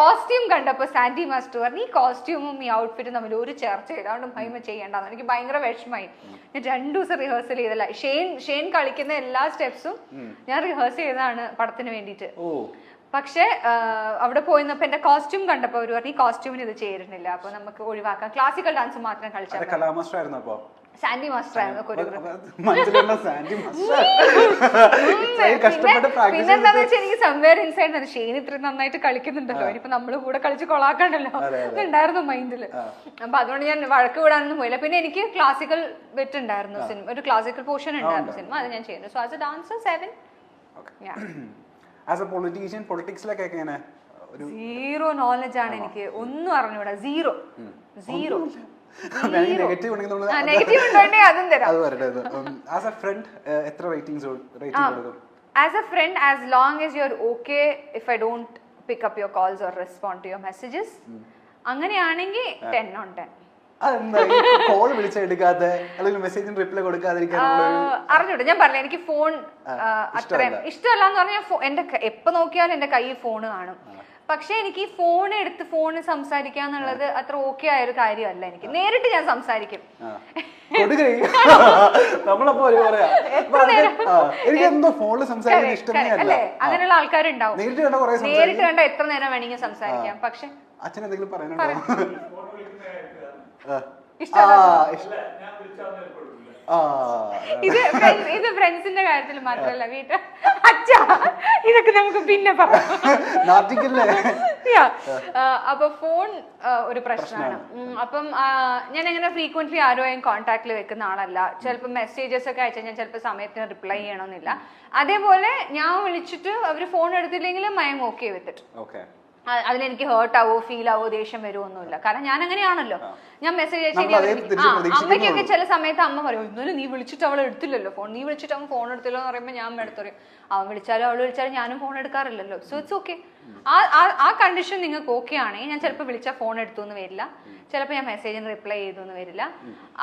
Costume കണ്ടപ്പോ Sandy master പറഞ്ഞു ഈ കോസ്റ്റ്യൂമും ഈ ഔട്ട്ഫിറ്റും തമ്മിൽ ഒരു ചർച്ച ചെയ്താണ്ട് മഹിമ ചെയ്യേണ്ടെന്ന്. എനിക്ക് ഭയങ്കര വിഷമായി. ഞാൻ 2 ദിവസം റിഹേഴ്സൽ ചെയ്തല്ല. ഷെയ്ൻ കളിക്കുന്ന എല്ലാ സ്റ്റെപ്സും ഞാൻ റിഹേഴ്സൽ ചെയ്തതാണ് പടത്തിന് വേണ്ടിയിട്ട്. പക്ഷെ അവിടെ പോയിന്നപ്പോ എന്റെ കോസ്റ്റ്യൂം കണ്ടപ്പോ ഒരു പറഞ്ഞു ഈ കോസ്റ്റ്യൂമിന് ഇത് ചേരുന്നില്ല, അപ്പൊ നമുക്ക് ഒഴിവാക്കാം, ക്ലാസിക്കൽ ഡാൻസ് മാത്രം കളിച്ചാൽ. സാൻഡി മാസ്റ്റർ ആയിരുന്നു പിന്നെന്താന്ന് വെച്ചാൽ എനിക്ക് സംവേർ ഇൻസൈഡ് ഷെയ്ൻ ഇത്ര നന്നായിട്ട് കളിക്കുന്നുണ്ടല്ലോ, ഇനിയിപ്പോ നമ്മള് കൂടെ കളിച്ച് കൊളാക്കണ്ടല്ലോ ഉണ്ടായിരുന്നു മൈൻഡില്. അപ്പൊ അതുകൊണ്ട് ഞാൻ വഴക്ക് വിടാനൊന്നും പോയില്ല. പിന്നെ എനിക്ക് ക്ലാസിക്കൽ ബെറ്റ് ഉണ്ടായിരുന്നു സിനിമ, ഒരു ക്ലാസിക്കൽ പോർഷൻ ഉണ്ടായിരുന്നു സിനിമ, അത് ഞാൻ ചെയ്യുന്നു. So as a dancer 7. As a politician പൊളിറ്റിക്സിലൊക്കെ എങ്ങനെ? സീറോ നോളജ് ആണ് എനിക്ക്, ഒന്നും അറിഞ്ഞൂടാ. സീറോ. നെഗറ്റീവ് ഉണ്ടെങ്കിൽ അതും തരാം. ആസ് എ ഫ്രണ്ട് എത്ര റേറ്റിംഗ്സ് കൊടുക്കും? As a friend, as long as you are okay if I don't pick up your calls or respond to your messages, അങ്ങനെയാണെങ്കിൽ 10 on 10. കോൾ വിളിച്ചെടുക്കാത്ത അല്ലെങ്കിൽ മെസ്സേജിന് റിപ്ലൈ കൊടുക്കാതിരിക്കാൻ അറിഞ്ഞൂടെ, ഞാൻ പറഞ്ഞില്ല എനിക്ക് ഫോൺ അത്രയും ഇഷ്ടമല്ല എന്ന് പറഞ്ഞാൽ എന്റെ എപ്പോ നോക്കിയാലും എന്റെ കയ്യിൽ ഫോണ് കാണും. പക്ഷെ എനിക്ക് ഈ ഫോൺ എടുത്ത് ഫോണ് സംസാരിക്കാന്നുള്ളത് അത്ര ഓക്കെ ആയ ഒരു കാര്യമല്ല. എനിക്ക് നേരിട്ട് ഞാൻ സംസാരിക്കും. അല്ലേ, അങ്ങനെയുള്ള ആൾക്കാരുണ്ടാവും. നേരിട്ട് കണ്ട എത്ര നേരം വേണമെങ്കിൽ സംസാരിക്കാം. പക്ഷെ അച്ഛനെന്തെങ്കിലും ഇത് ഫ്രണ്ട്സിന്റെ കാര്യത്തിൽ മാത്രല്ല, വീട്ടിൽ അച്ഛാ ഇതൊക്കെ നമുക്ക് പിന്നെ പറയാം. അപ്പൊ ഫോൺ ഒരു പ്രശ്നമാണ്. അപ്പം ഞാൻ അങ്ങനെ ഫ്രീക്വന്റ്ലി ആരോയും കോൺടാക്റ്റിൽ വെക്കുന്ന ആളല്ല. ചിലപ്പോൾ മെസ്സേജസ് ഒക്കെ അയച്ചാൽ ഞാൻ ചിലപ്പോൾ സമയത്തിന് റിപ്ലൈ ചെയ്യണമെന്നില്ല. അതേപോലെ ഞാൻ വിളിച്ചിട്ട് അവര് ഫോൺ എടുത്തില്ലെങ്കിൽ I am okay with it. അതിലെനിക്ക് ഹേർട്ട് ആവോ ഫീൽ ആവോ ദേഷ്യം വരുമൊന്നുമില്ല. കാരണം ഞാൻ അങ്ങനെയാണല്ലോ. ഞാൻ മെസ്സേജ് അയച്ചു അമ്മയ്ക്കൊക്കെ ചില സമയത്ത് അമ്മ പറയും ഇന്നലെ നീ വിളിച്ചിട്ട് അവൾ എടുത്തില്ലല്ലോ ഫോൺ, നീ വിളിച്ചിട്ട് അവൻ ഫോൺ എടുത്തില്ലോ എന്ന് പറയുമ്പോൾ ഞാൻ എടുത്തു പറയും അവൻ വിളിച്ചാലും അവൾ വിളിച്ചാലും ഞാനും ഫോൺ എടുക്കാറില്ലല്ലോ. So it's okay. ആ കണ്ടീഷൻ നിങ്ങൾക്ക് ഓക്കെ ആണെങ്കിൽ ഞാൻ ചിലപ്പോൾ വിളിച്ചാൽ ഫോൺ എടുത്തു എന്ന് വരില്ല, ചിലപ്പോൾ ഞാൻ മെസ്സേജിന് റിപ്ലൈ ചെയ്തു എന്ന് വരില്ല.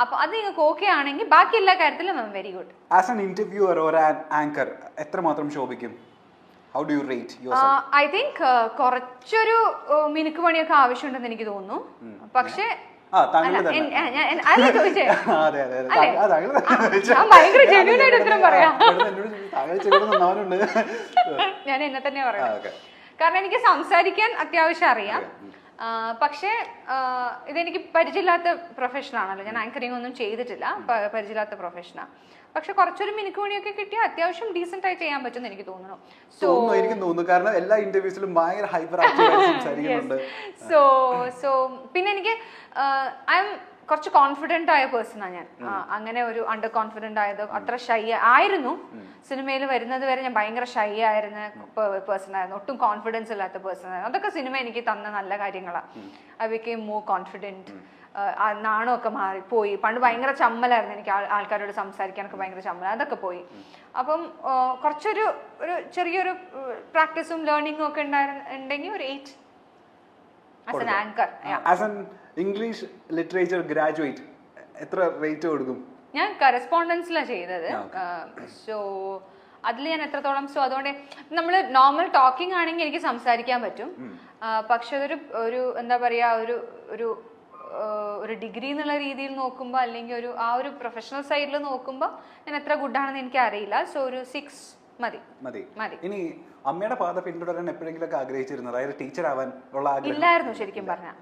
അപ്പൊ അത് നിങ്ങൾക്ക് ഓക്കെ ആണെങ്കിൽ ബാക്കി എല്ലാ കാര്യത്തിലും very good. As an interviewer or an anchor എത്രമാത്രം ശോഭിക്കും? How do you rate yourself? I think കുറച്ചൊരു മിനുക്ക് പണിയൊക്കെ ആവശ്യമുണ്ടെന്ന് എനിക്ക് തോന്നുന്നു. പക്ഷേ ഭയങ്കര ജെന്യൂൻ ആയിട്ട് ഉത്തരം പറയാം. ഞാൻ എന്നെ തന്നെ പറയാം. കാരണം എനിക്ക് സംസാരിക്കാൻ അത്യാവശ്യം അറിയാം. പക്ഷേ ഇതെനിക്ക് പരിചയമില്ലാത്ത പ്രൊഫഷനാണല്ലോ. ഞാൻ ആങ്കറിംഗ് ഒന്നും ചെയ്തിട്ടില്ല, പരിചയമില്ലാത്ത പ്രൊഫഷനാണ്. പക്ഷെ കുറച്ചൊരു മിനുക്ക് പണിയൊക്കെ കിട്ടിയാൽ അത്യാവശ്യം ഡീസെന്റ് ആയി ചെയ്യാൻ പറ്റും എനിക്ക് തോന്നുന്നു. കാരണം എല്ലാ ഇന്റർവ്യൂസിലും ഭയങ്കര ഹൈപ്പർ ആക്റ്റീവ് സംസാരിക്കുന്നുണ്ട്. സോ പിന്നെ എനിക്ക് ഐ എം കുറച്ച് കോൺഫിഡന്റ് ആയ പേഴ്സണാണ് ഞാൻ. അങ്ങനെ ഒരു അണ്ടർ കോൺഫിഡന്റ് ആയത് അത്ര ഷൈ ആയിരുന്നു. സിനിമയിൽ വരുന്നത് വരെ ഞാൻ ഭയങ്കര ഷൈ ആയിരുന്ന പേഴ്സൺ ആയിരുന്നു, ഒട്ടും കോൺഫിഡൻസ് ഇല്ലാത്ത പേഴ്സൺ ആയിരുന്നു. അതൊക്കെ സിനിമ എനിക്ക് തന്ന നല്ല കാര്യങ്ങളാണ്. I became more confident. നാണമൊക്കെ മാറിപ്പോയി. പണ്ട് ഭയങ്കര ചമ്മലായിരുന്നു എനിക്ക്, ആൾക്കാരോട് സംസാരിക്കാനൊക്കെ ഭയങ്കര ചമ്മല, അതൊക്കെ പോയി. അപ്പം കുറച്ചൊരു ചെറിയൊരു പ്രാക്ടീസും ലേണിംഗും ഒക്കെ ഉണ്ടെങ്കിൽ ഒരു 8 as an anchor. As an English literature graduate എത്ര റേറ്റ് കൊടുക്കും? ഞാൻ കറസ്പോണ്ടൻസിലാണ് ചെയ്തത്. സോ അതിൽ ഞാൻ എത്രത്തോളം, സോ അതുകൊണ്ട് നമ്മൾ നോർമൽ ടോക്കിംഗ് ആണെങ്കിൽ എനിക്ക് സംസാരിക്കാൻ പറ്റും. പക്ഷെ ഒരു എന്താ പറയാ ഒരു ഡിഗ്രി എന്നുള്ള രീതിയിൽ നോക്കുമ്പോൾ അല്ലെങ്കിൽ ആ ഒരു പ്രൊഫഷണൽ സൈഡിൽ നോക്കുമ്പോൾ ഞാൻ എത്ര ഗുഡാണെന്ന് എനിക്ക് അറിയില്ല. സോ ഒരു 6 മതി. ഇനി അമ്മയുടെ പാത പിന്തുടരാൻ എപ്പോഴെങ്കിലും ആഗ്രഹിച്ചിരുന്നു? അതായത് ടീച്ചർ ആവാൻ ഉള്ള ആഗ്രഹം ഇല്ലായിരുന്നു ശരിക്കും പറഞ്ഞാൽ.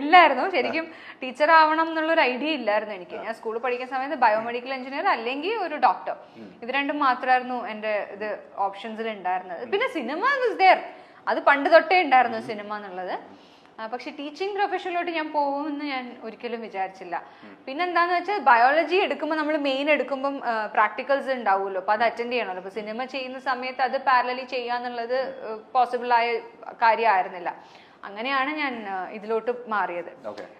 ഇല്ലായിരുന്നു ശരിക്കും, ടീച്ചർ ആവണം എന്നുള്ളൊരു ഐഡിയ ഇല്ലായിരുന്നു എനിക്ക്. ഞാൻ സ്കൂളിൽ പഠിക്കുന്ന സമയത്ത് ബയോമെഡിക്കൽ എഞ്ചിനീയർ അല്ലെങ്കിൽ ഒരു ഡോക്ടർ, ഇത് രണ്ടും മാത്രമായിരുന്നു എൻ്റെ ഓപ്ഷൻസിൽ ഉണ്ടായിരുന്നത്. പിന്നെ സിനിമ വാസ് ദേർ, അത് പണ്ട് തൊട്ടേ ഉണ്ടായിരുന്നു സിനിമ എന്നുള്ളത്. പക്ഷെ ടീച്ചിങ് പ്രൊഫഷനിലോട്ട് ഞാൻ പോകുമെന്ന് ഞാൻ ഒരിക്കലും വിചാരിച്ചില്ല. പിന്നെന്താന്ന് വെച്ചാൽ ബയോളജി എടുക്കുമ്പോൾ നമ്മൾ മെയിൻ എടുക്കുമ്പം പ്രാക്ടിക്കൽസ് ഉണ്ടാവുമല്ലോ, അപ്പൊ അത് അറ്റൻഡ് ചെയ്യണമല്ലോ. അപ്പൊ സിനിമ ചെയ്യുന്ന സമയത്ത് അത് പാരലലി ചെയ്യാന്നുള്ളത് പോസിബിൾ ആയ കാര്യമായിരുന്നില്ല. അങ്ങനെയാണ് ഞാൻ ഇതിലോട്ട് മാറിയത്.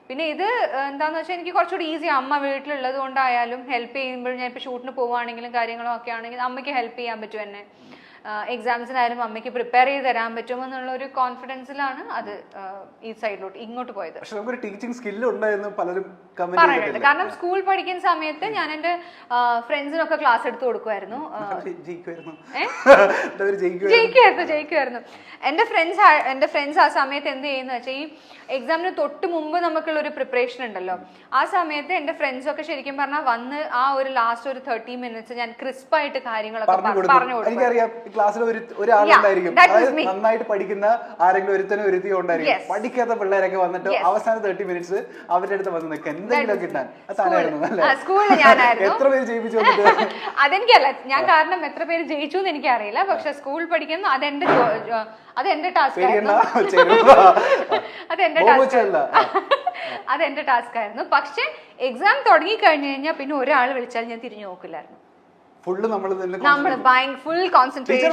പിന്നെ ഇത് എന്താന്ന് വെച്ചാൽ എനിക്ക് കുറച്ചുകൂടി ഈസി, അമ്മ വീട്ടിലുള്ളത് കൊണ്ടായാലും ഹെൽപ്പ് ചെയ്യുമ്പോൾ ഞാൻ ഇപ്പൊ ഷൂട്ടിന് പോവുകയാണെങ്കിലും കാര്യങ്ങളും ഒക്കെ ആണെങ്കിലും അമ്മയ്ക്ക് ഹെൽപ്പ് ചെയ്യാൻ പറ്റും എന്നെ. എക്സാംസിനായാലും അമ്മയ്ക്ക് പ്രിപ്പയർ ചെയ്ത് തരാൻ പറ്റുമെന്നുള്ള ഒരു കോൺഫിഡൻസിലാണ് അത് ഈ സൈഡിലോട്ട് ഇങ്ങോട്ട് പോയത്. പക്ഷെ നമുക്കൊരു ടീച്ചിങ് സ്കില്ല് ഉണ്ടായിരുന്നു പലരും പറഞ്ഞിട്ടുണ്ട്. കാരണം സ്കൂൾ പഠിക്കുന്ന സമയത്ത് ഞാൻ എന്റെ ഫ്രണ്ട്സിനൊക്കെ ക്ലാസ് എടുത്ത് കൊടുക്കുമായിരുന്നു. ജയിക്കുമായിരുന്നു. എന്റെ ഫ്രണ്ട്സ് ആ സമയത്ത് എന്ത് ചെയ്യുന്ന വെച്ചാൽ ഈ എക്സാമിന് തൊട്ട് മുമ്പ് നമുക്കുള്ള ഒരു പ്രിപ്പറേഷൻ ഉണ്ടല്ലോ, ആ സമയത്ത് എന്റെ ഫ്രണ്ട്സ് ഒക്കെ ശരിക്കും പറഞ്ഞാൽ വന്ന് ആ ഒരു ലാസ്റ്റ് ഒരു 30 minutes ഞാൻ ക്രിസ്പായിട്ട് കാര്യങ്ങളൊക്കെ പറഞ്ഞു കൊടുക്കും. എനിക്കറിയാം ക്ലാസ്സിൽ ഒരാളുണ്ടായിരിക്കും നന്നായിട്ട് പഠിക്കുന്ന ആരെങ്കിലും ഒരുത്തി ഉണ്ടായിരിക്കും. പഠിക്കാത്ത പിള്ളേരൊക്കെ വന്നിട്ട് അവസാന 30 minutes അവരുടെ അടുത്ത് വന്ന് നിൽക്കാൻ എന്തെങ്കിലും കിട്ടാൻ സ്കൂളിൽ ഞാനായിരുന്നു. എത്ര പേര് ജയിപ്പിച്ചു? അതെനിക്കല്ല, ഞാൻ കാരണം എത്ര പേര് ജയിച്ചു എന്ന് എനിക്കറിയില്ല. പക്ഷെ സ്കൂൾ പഠിക്കുന്ന അതെന്റെ ടാസ്ക് ആയിരുന്നു. അതെന്റെ ടാസ്ക് ആയിരുന്നു. പക്ഷെ എക്സാം തുടങ്ങി കഴിഞ്ഞു കഴിഞ്ഞാൽ പിന്നെ ഒരാൾ വിളിച്ചാൽ ഞാൻ തിരിഞ്ഞു നോക്കില്ലായിരുന്നു. ഫുൾ കോൺസെൻട്രേഷൻ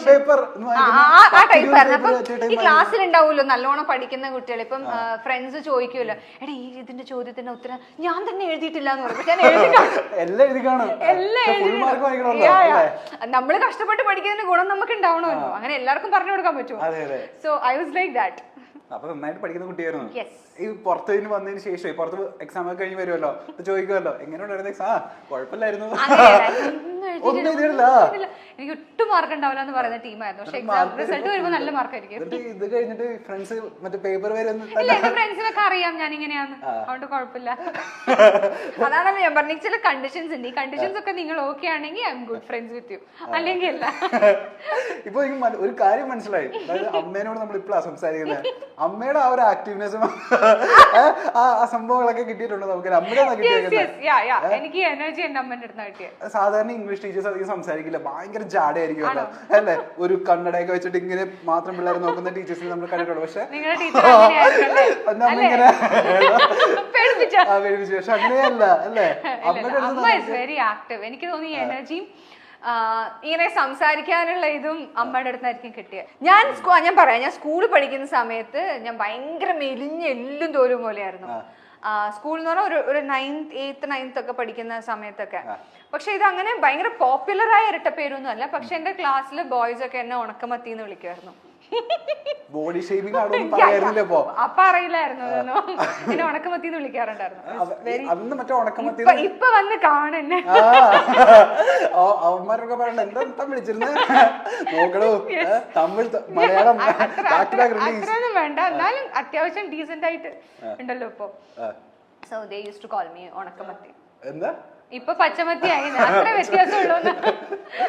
ഈ ക്ലാസ്സിൽ ഉണ്ടാവുമല്ലോ നല്ലോണം പഠിക്കുന്ന കുട്ടികൾ. ഇപ്പം ഫ്രണ്ട്സ് ചോദിക്കുമല്ലോ, എടാ ഈ ഇതിന്റെ ചോദ്യത്തിന്റെ ഉത്തരം ഞാൻ തന്നെ എഴുതിയിട്ടില്ല എന്ന് പറയും. നമ്മള് കഷ്ടപ്പെട്ട് പഠിക്കുന്നതിന്റെ ഗുണം നമുക്ക് ഉണ്ടാവണമല്ലോ, അങ്ങനെ എല്ലാവർക്കും പറഞ്ഞു കൊടുക്കാൻ പറ്റുമോ? So I was like that. അപ്പൊ നന്നായിട്ട് പഠിക്കുന്ന കുട്ടിയായിരുന്നു. ഈ പുറത്ത് വന്നതിന് ശേഷം പുറത്ത് എക്സാം ഒക്കെ കഴിഞ്ഞ് വരുമല്ലോ, ചോദിക്കുമല്ലോ എങ്ങനെയുണ്ടായിരുന്നു എക്സാം? കുഴപ്പമില്ലായിരുന്നു, എനിക്ക് ഒട്ടും മാർക്ക് ഉണ്ടാവില്ല എന്ന് പറയുന്ന ടീമായിരുന്നു. പക്ഷെ എക്സാം റിസൾട്ട് വരുമ്പോൾ നല്ല മാർക്കായിരിക്കും. ഇത് കഴിഞ്ഞിട്ട് ഫ്രണ്ട്സ് മറ്റേ പേപ്പർ ഇല്ല, എന്റെ ഫ്രണ്ട്സിനൊക്കെ അറിയാം ഞാൻ ഇങ്ങനെയാന്ന്, അതുകൊണ്ട് കുഴപ്പമില്ല. അതാണ് ഞാൻ പറഞ്ഞ ചില കണ്ടീഷൻസ് ഉണ്ട്. ഈ കണ്ടീഷൻസ് ഒക്കെ നിങ്ങൾ ഓക്കെ ആണെങ്കിൽ I M good friends with you, അല്ലെങ്കിൽ അല്ല. ഇപ്പൊ ഒരു കാര്യം മനസ്സിലായി, അതായത് അമ്മേനോട് നമ്മൾ ഇപ്പോഴാണ് സംസാരിക്കുന്നത്. അമ്മയുടെ ആ ഒരു ആക്റ്റീവ്നെസ്സും ആ സംഭവങ്ങളൊക്കെ കിട്ടിയിട്ടുണ്ടോ നമുക്ക്? എനിക്ക് എനർജി എന്റെ അമ്മേന്റെ അടുത്ത് കിട്ടിയത്. സാധാരണ ഇംഗ്ലീഷ് ടീച്ചേഴ്സ് അധികം സംസാരിക്കില്ല, ഭയങ്കര ജാടയായിരിക്കുമല്ലോ അല്ലേ? ഒരു കണ്ണടയൊക്കെ വെച്ചിട്ട് ഇങ്ങനെ മാത്രം പിള്ളേരെ നോക്കുന്ന ടീച്ചേഴ്സിനെ നമ്മൾ കണ്ടിട്ടുള്ളൂ. പക്ഷെ പക്ഷെ അങ്ങനെയല്ല അല്ലേ? അമ്മ ഇസ് വെരി ആക്റ്റീവ്. എനിക്ക് തോന്നി എനർജിയും ഇങ്ങനെ സംസാരിക്കാനുള്ള ഇതും അമ്മയുടെ അടുത്തായിരിക്കും കിട്ടിയത്. ഞാൻ പറയാം, ഞാൻ സ്കൂളിൽ പഠിക്കുന്ന സമയത്ത് ഞാൻ ഭയങ്കര മെലിഞ്ഞ എല്ലും തോലും പോലെയായിരുന്നു. സ്കൂളിൽ എന്ന് പറഞ്ഞാൽ ഒരു 9th 8th 9th ഒക്കെ പഠിക്കുന്ന സമയത്തൊക്കെ. പക്ഷെ ഇത് അങ്ങനെ ഭയങ്കര പോപ്പുലറായ ഇരട്ടപ്പേരൊന്നും അല്ല. പക്ഷെ എന്റെ ക്ലാസ്സിലെ ബോയ്സ് ഒക്കെ എന്നെ ഉണക്കമത്തി എന്ന് വിളിക്കുമായിരുന്നു. ബോഡി ഷേമിംഗ് ആണോ? അപ്പൊ അറിയില്ലായിരുന്നു, എന്നെ ഉണക്കമത്തി എന്ന് വിളിക്കാറുണ്ടായിരുന്നു. ഇപ്പൊ വന്ന് കാണുന്നെ അവന്മാരൊക്കെ പറയണ്ട എന്താ വിളിച്ചിരുന്നത് നോക്കണോ? തമിഴ് മലയാളം അത്രയൊന്നും വേണ്ട, എന്നാലും അത്യാവശ്യം ഡീസന്റ് ആയിട്ട് ഉണ്ടല്ലോ ഇപ്പൊ. So they used to call me ഉണക്കമത്തി. എന്താ ഇപ്പൊ പച്ചമത്തി ആയി, അത്ര വ്യത്യാസമുള്ളൂ.